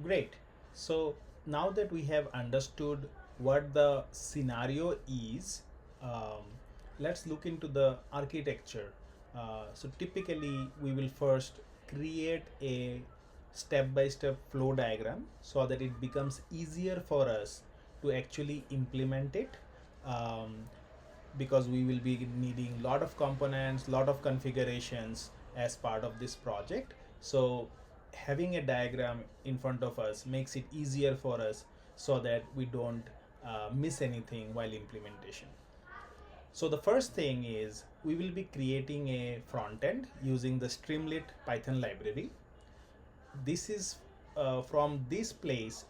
Great. So now that we have understood what the scenario is, um, let's look into the architecture. So typically, we will first create a step-by-step flow diagram so that it becomes easier for us to actually implement it. Um, because we will be needing lot of components, lot of configurations as part of this project. So having a diagram in front of us makes it easier for us so that we don't miss anything while implementation. So the first thing is we will be creating a front end using the Streamlit Python library. This is from this place,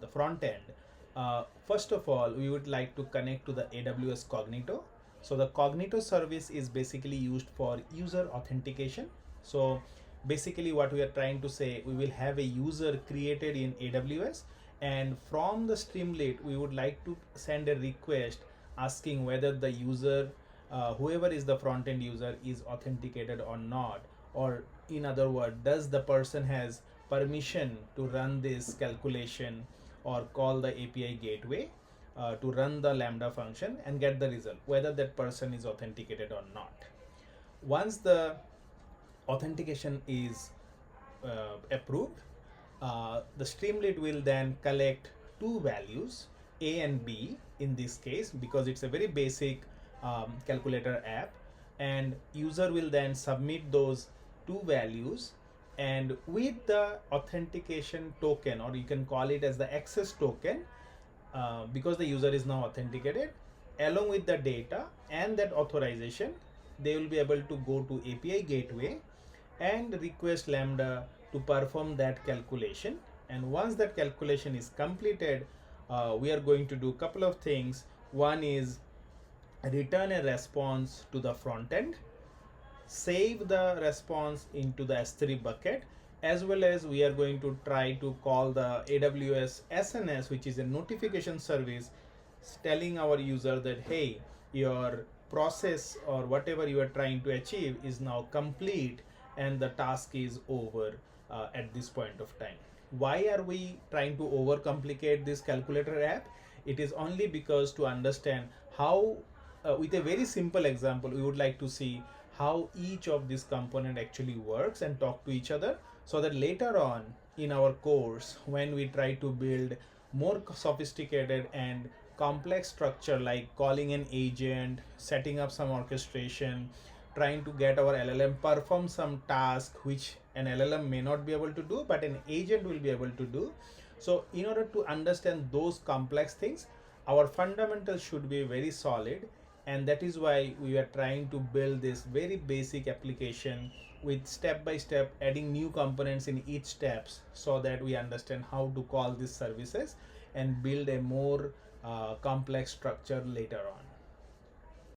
the front end. First of all, we would like to connect to the AWS Cognito. So the Cognito service is basically used for user authentication. So basically what we are trying to say, we will have a user created in AWS, and from the Streamlit we would like to send a request asking whether the user, whoever is the front end user, is authenticated or not, or in other words, does the person has permission to run this calculation or call the API gateway to run the Lambda function and get the result, whether that person is authenticated or not. Once the authentication is approved, the Streamlit will then collect two values, A and B in this case, because it's a very basic calculator app, and user will then submit those two values, and with the authentication token, or you can call it as the access token, because the user is now authenticated, along with the data and that authorization, they will be able to go to API gateway and request Lambda to perform that calculation. And once that calculation is completed, we are going to do a couple of things. One is return a response to the front end, save the response into the S3 bucket, as well as we are going to try to call the AWS SNS, which is a notification service telling our user that, hey, your process or whatever you are trying to achieve is now complete and the task is over at this point of time. Why are we trying to overcomplicate this calculator app? It is only because to understand how, with a very simple example, we would like to see how each of these component actually works and talk to each other, so that later on in our course, when we try to build more sophisticated and complex structure like calling an agent, setting up some orchestration, trying to get our LLM perform some task which an LLM may not be able to do but an agent will be able to do. So in order to understand those complex things, our fundamentals should be very solid, and that is why we are trying to build this very basic application with step by step adding new components in each steps, so that we understand how to call these services and build a more complex structure later on.